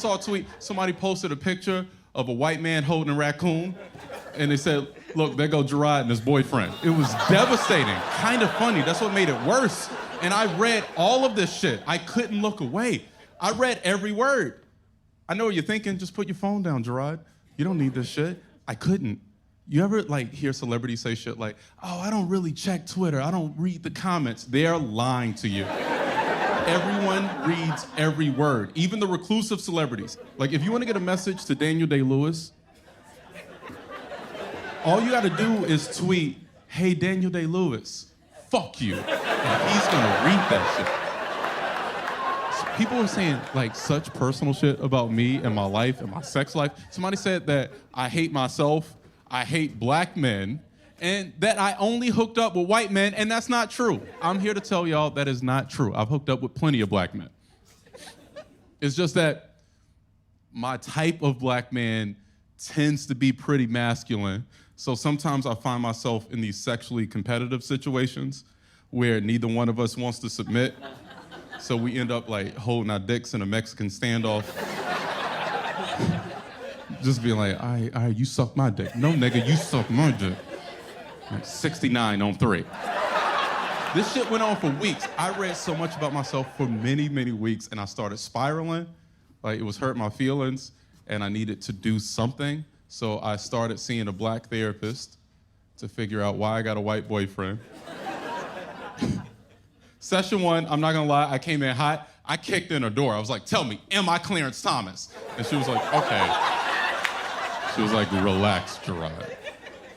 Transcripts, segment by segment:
saw a tweet, somebody posted a picture of a white man holding a raccoon, and they said, look, there go Jerrod and his boyfriend. It was devastating, kind of funny. That's what made it worse. And I read all of this shit. I couldn't look away. I read every word. I know what you're thinking, just put your phone down, Jerrod. You don't need this shit. I couldn't. You ever hear celebrities say shit like, oh, I don't really check Twitter, I don't read the comments. They're lying to you. Everyone reads every word, even the reclusive celebrities. Like, if you want to get a message to Daniel Day-Lewis, all you gotta do is tweet, hey, Daniel Day-Lewis, fuck you. And he's gonna read that shit. So people are saying, such personal shit about me and my life and my sex life. Somebody said that I hate myself, I hate black men, and that I only hooked up with white men, and that's not true. I'm here to tell y'all that is not true. I've hooked up with plenty of black men. It's just that my type of black man tends to be pretty masculine, so sometimes I find myself in these sexually competitive situations where neither one of us wants to submit, so we end up holding our dicks in a Mexican standoff. Just being like, all right, you suck my dick. No, nigga, you suck my dick. 69 on 3. This shit went on for weeks. I read so much about myself for many, many weeks, and I started spiraling. It was hurting my feelings, and I needed to do something. So I started seeing a black therapist to figure out why I got a white boyfriend. Session 1, I'm not gonna lie, I came in hot. I kicked in her door. I was like, tell me, am I Clarence Thomas? And she was like, okay. She was like, relax, Jerrod.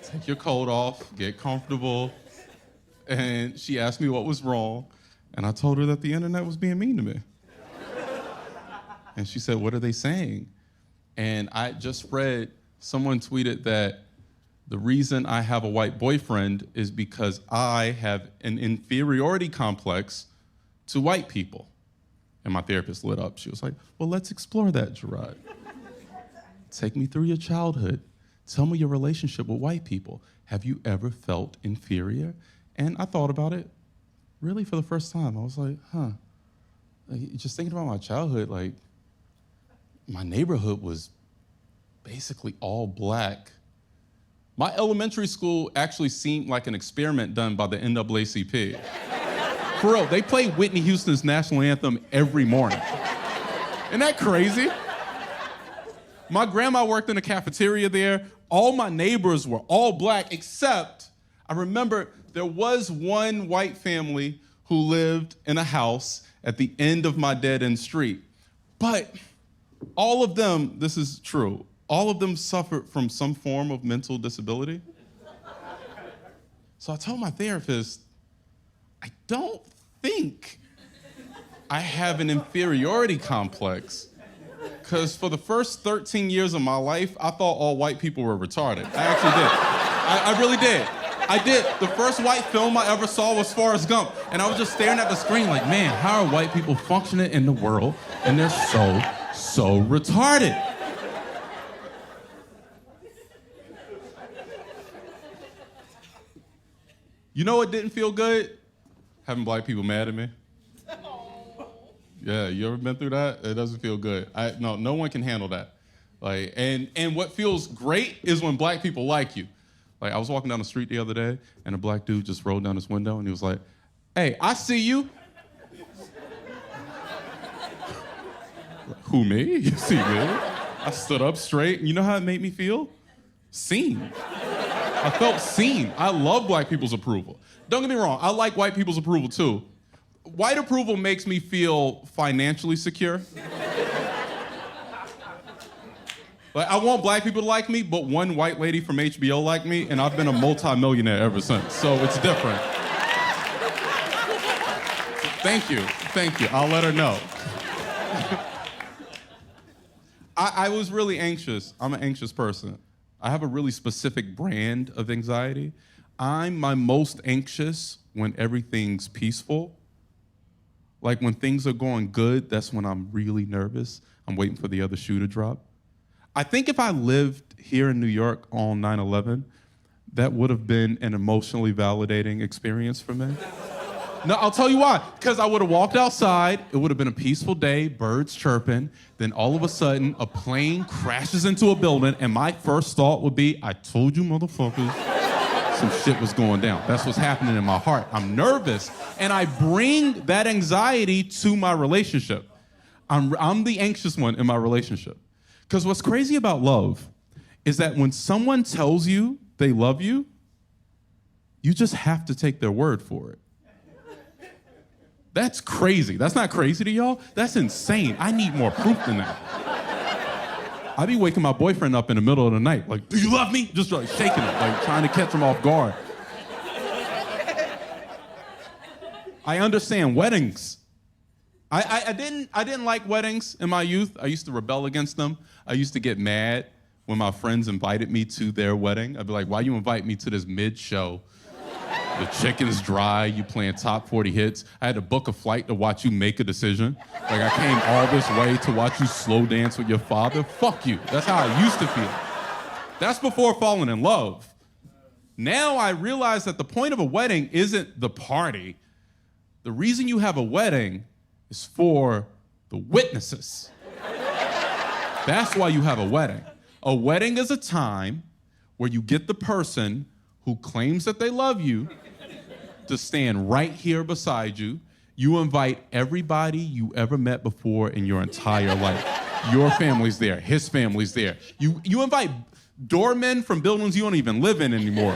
Take your coat off, get comfortable. And she asked me what was wrong, and I told her that the internet was being mean to me. And she said, what are they saying? And I just read, someone tweeted that the reason I have a white boyfriend is because I have an inferiority complex to white people. And my therapist lit up. She was like, well, let's explore that, Jerrod. Take me through your childhood. Tell me your relationship with white people. Have you ever felt inferior? And I thought about it really for the first time. I was like, just thinking about my childhood, my neighborhood was basically all black. My elementary school actually seemed like an experiment done by the NAACP. For real, they play Whitney Houston's national anthem every morning. Isn't that crazy? My grandma worked in a cafeteria there. All my neighbors were all black, except I remember there was one white family who lived in a house at the end of my dead-end street. But all of them, this is true, all of them suffered from some form of mental disability. So I told my therapist, I don't think I have an inferiority complex. Because for the first 13 years of my life, I thought all white people were retarded. I actually did. I really did. I did. The first white film I ever saw was Forrest Gump. And I was just staring at the screen like, man, how are white people functioning in the world? And they're so retarded. You know what didn't feel good? Having black people mad at me. Yeah, you ever been through that? It doesn't feel good. No one can handle that. And what feels great is when black people like you. I was walking down the street the other day, and a black dude just rolled down his window, and he was like, hey, I see you. Who, me? You see me? I stood up straight, and you know how it made me feel? Seen. I felt seen. I love black people's approval. Don't get me wrong, I like white people's approval too. White approval makes me feel financially secure. I want black people to like me, but one white lady from HBO liked me, and I've been a multi-millionaire ever since, so it's different. Thank you. I'll let her know. I was really anxious. I'm an anxious person. I have a really specific brand of anxiety. I'm my most anxious when everything's peaceful. When things are going good, that's when I'm really nervous. I'm waiting for the other shoe to drop. I think if I lived here in New York on 9/11, that would have been an emotionally validating experience for me. No, I'll tell you why. Because I would have walked outside, it would have been a peaceful day, birds chirping, then all of a sudden, a plane crashes into a building, and my first thought would be, I told you motherfuckers, some shit was going down. That's what's happening in my heart. I'm nervous, and I bring that anxiety to my relationship. I'm the anxious one in my relationship. Because what's crazy about love is that when someone tells you they love you, you just have to take their word for it. That's crazy. That's not crazy to y'all? That's insane. I need more proof than that. I be waking my boyfriend up in the middle of the night, like, do you love me? Just like shaking him, like trying to catch him off guard. I understand weddings. I didn't like weddings in my youth. I used to rebel against them. I used to get mad when my friends invited me to their wedding. I'd be like, why you invite me to this mid-show? The chicken's dry, you playing top 40 hits. I had to book a flight to watch you make a decision. Like, I came all this way to watch you slow dance with your father. Fuck you. That's how I used to feel. That's before falling in love. Now I realize that the point of a wedding isn't the party. The reason you have a wedding is for the witnesses. That's why you have a wedding. A wedding is a time where you get the person who claims that they love you to stand right here beside you. You invite everybody you ever met before in your entire life. Your family's there, his family's there. You invite doormen from buildings you don't even live in anymore.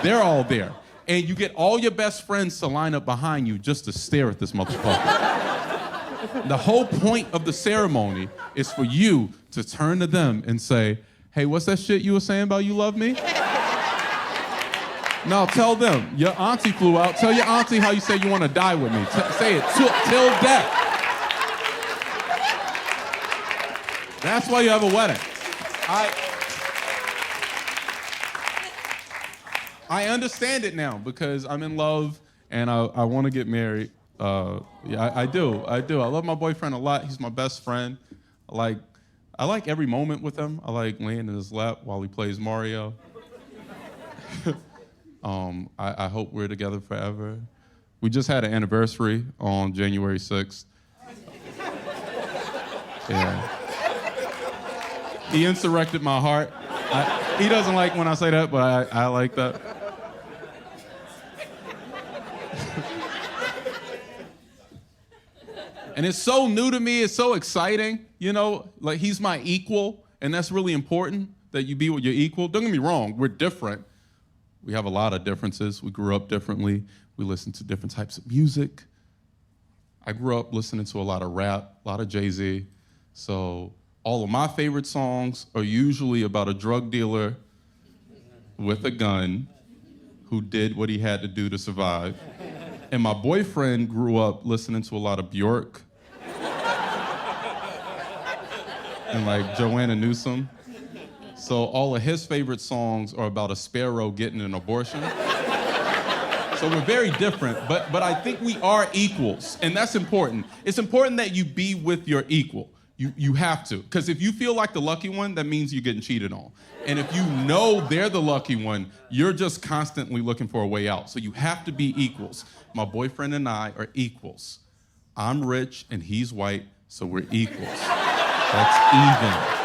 They're all there. And you get all your best friends to line up behind you just to stare at this motherfucker. The whole point of the ceremony is for you to turn to them and say, hey, what's that shit you were saying about you love me? No, tell them. Your auntie flew out. Tell your auntie how you say you want to die with me. Say it till death. That's why you have a wedding. I understand it now because I'm in love and I want to get married. Yeah, I do. I love my boyfriend a lot. He's my best friend. I like every moment with him. I like laying in his lap while he plays Mario. I hope we're together forever. We just had an anniversary on January 6th. Yeah. He insurrected my heart. He doesn't like when I say that, but I like that. And it's so new to me, it's so exciting, you know, like he's my equal, and that's really important that you be with your equal. Don't get me wrong, we're different. We have a lot of differences. We grew up differently. We listen to different types of music. I grew up listening to a lot of rap, a lot of Jay-Z. So all of my favorite songs are usually about a drug dealer with a gun who did what he had to do to survive. And my boyfriend grew up listening to a lot of Bjork and like Joanna Newsom. So all of his favorite songs are about a sparrow getting an abortion. So we're very different, but I think we are equals, and that's important. It's important that you be with your equal. You have to, because if you feel like the lucky one, that means you're getting cheated on. And if you know they're the lucky one, you're just constantly looking for a way out. So you have to be equals. My boyfriend and I are equals. I'm rich and he's white, so we're equals. That's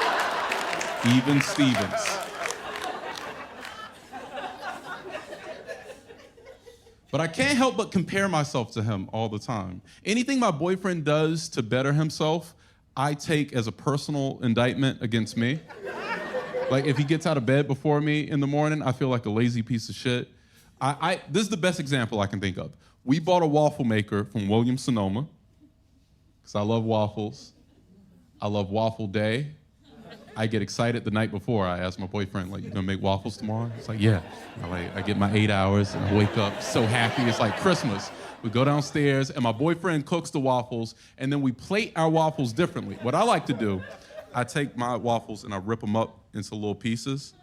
even. Even Stevens. But I can't help but compare myself to him all the time. Anything my boyfriend does to better himself, I take as a personal indictment against me. Like if he gets out of bed before me in the morning, I feel like a lazy piece of shit. This is the best example I can think of. We bought a waffle maker from Williams-Sonoma, because I love waffles. I love waffle day. I get excited the night before. I ask my boyfriend, like, you gonna make waffles tomorrow? He's like, yeah. I get my 8 hours and I wake up so happy. It's like Christmas. We go downstairs and my boyfriend cooks the waffles and then we plate our waffles differently. What I like to do, I take my waffles and I rip them up into little pieces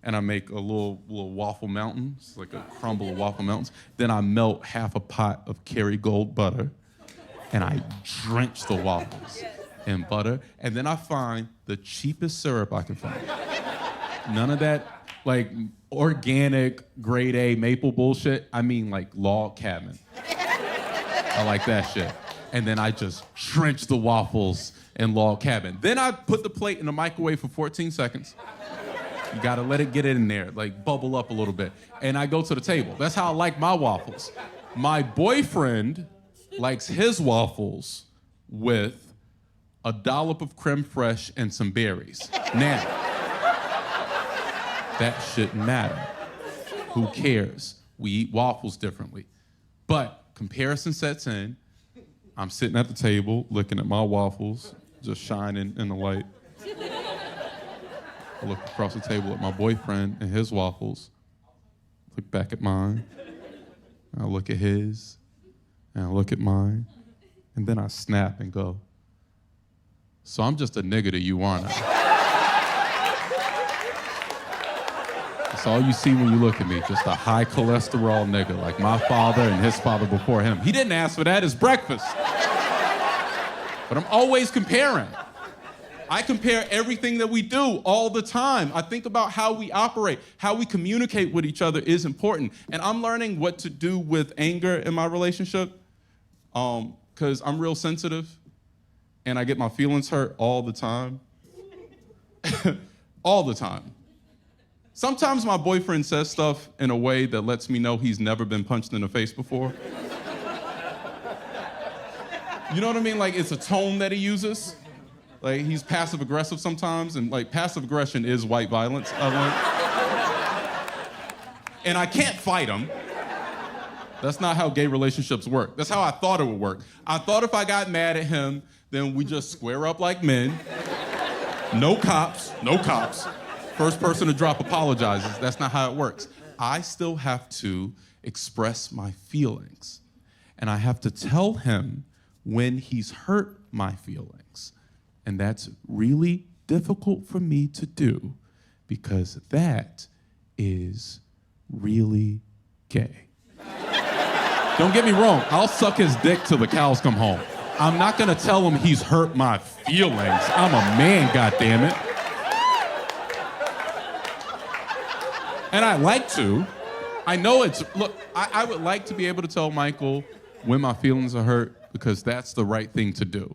and I make a little waffle mountain. It's like a crumble of waffle mountains. Then I melt half a pot of Kerrygold butter and I drench the waffles in butter, and then I find the cheapest syrup I can find. None of that, like, organic, grade A maple bullshit. I mean, like, log cabin. I like that shit. And then I just drench the waffles in log cabin. Then I put the plate in the microwave for 14 seconds. You gotta let it get in there, like bubble up a little bit. And I go to the table. That's how I like my waffles. My boyfriend likes his waffles with a dollop of creme fraiche and some berries. Now, that shouldn't matter. Who cares? We eat waffles differently. But comparison sets in. I'm sitting at the table looking at my waffles, just shining in the light. I look across the table at my boyfriend and his waffles, look back at mine, I look at his, and I look at mine, and then I snap and go, so I'm just a nigga to you, aren't I? That's all you see when you look at me, just a high cholesterol nigga, like my father and his father before him. He didn't ask for that, it's breakfast. But I'm always comparing. I compare everything that we do all the time. I think about how we operate, how we communicate with each other is important. And I'm learning what to do with anger in my relationship, because I'm real sensitive and I get my feelings hurt all the time. All the time. Sometimes my boyfriend says stuff in a way that lets me know he's never been punched in the face before. You know what I mean? Like, it's a tone that he uses. Like, he's passive aggressive sometimes, and like passive aggression is white violence, I learned. And I can't fight him. That's not how gay relationships work. That's how I thought it would work. I thought if I got mad at him, then we just square up like men. No cops, no cops. First person to drop apologizes. That's not how it works. I still have to express my feelings. And I have to tell him when he's hurt my feelings. And that's really difficult for me to do because that is really gay. Don't get me wrong, I'll suck his dick till the cows come home. I'm not gonna tell him he's hurt my feelings. I'm a man, goddammit. And I like to. I know it's, look, I would like to be able to tell Michael when my feelings are hurt because that's the right thing to do.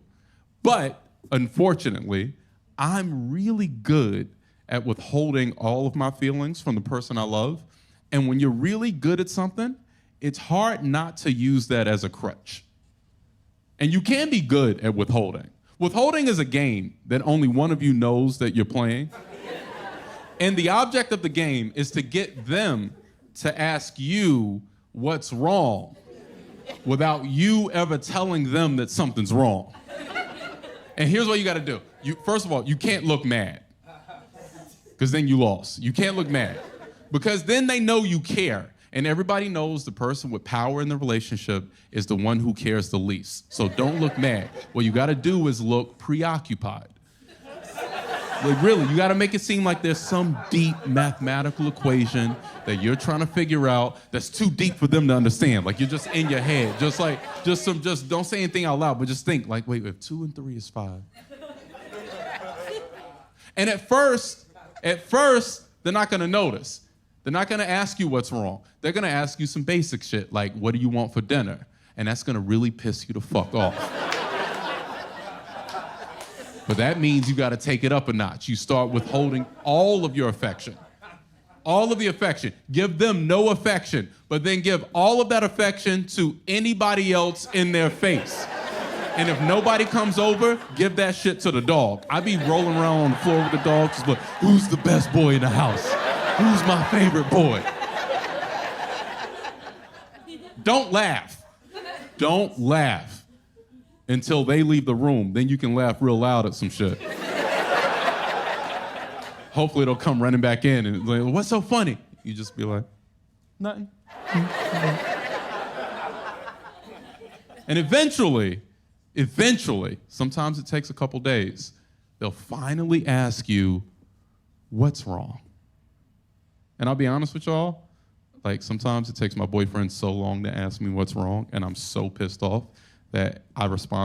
But unfortunately, I'm really good at withholding all of my feelings from the person I love. And when you're really good at something, it's hard not to use that as a crutch. And you can be good at withholding. Withholding is a game that only one of you knows that you're playing. And the object of the game is to get them to ask you what's wrong without you ever telling them that something's wrong. And here's what you gotta do. First of all, you can't look mad, because then you lost. You can't look mad, because then they know you care. And everybody knows the person with power in the relationship is the one who cares the least. So don't look mad. What you gotta do is look preoccupied. Like, really, you gotta make it seem like there's some deep mathematical equation that you're trying to figure out that's too deep for them to understand. Like, you're just in your head. Just don't say anything out loud, but just think, like, wait, if 2 and 3 is 5. And at first, they're not gonna notice. They're not gonna ask you what's wrong. They're gonna ask you some basic shit, like, what do you want for dinner? And that's gonna really piss you the fuck off. But that means you gotta take it up a notch. You start withholding all of your affection. All of the affection. Give them no affection, but then give all of that affection to anybody else in their face. And if nobody comes over, give that shit to the dog. I be rolling around on the floor with the dog, just like, who's the best boy in the house? Who's my favorite boy? Don't laugh. Don't laugh until they leave the room. Then you can laugh real loud at some shit. Hopefully they'll come running back in and like, what's so funny? You just be like, nothing. And eventually, sometimes it takes a couple days, they'll finally ask you, what's wrong? And I'll be honest with y'all, like sometimes it takes my boyfriend so long to ask me what's wrong, and I'm so pissed off that I respond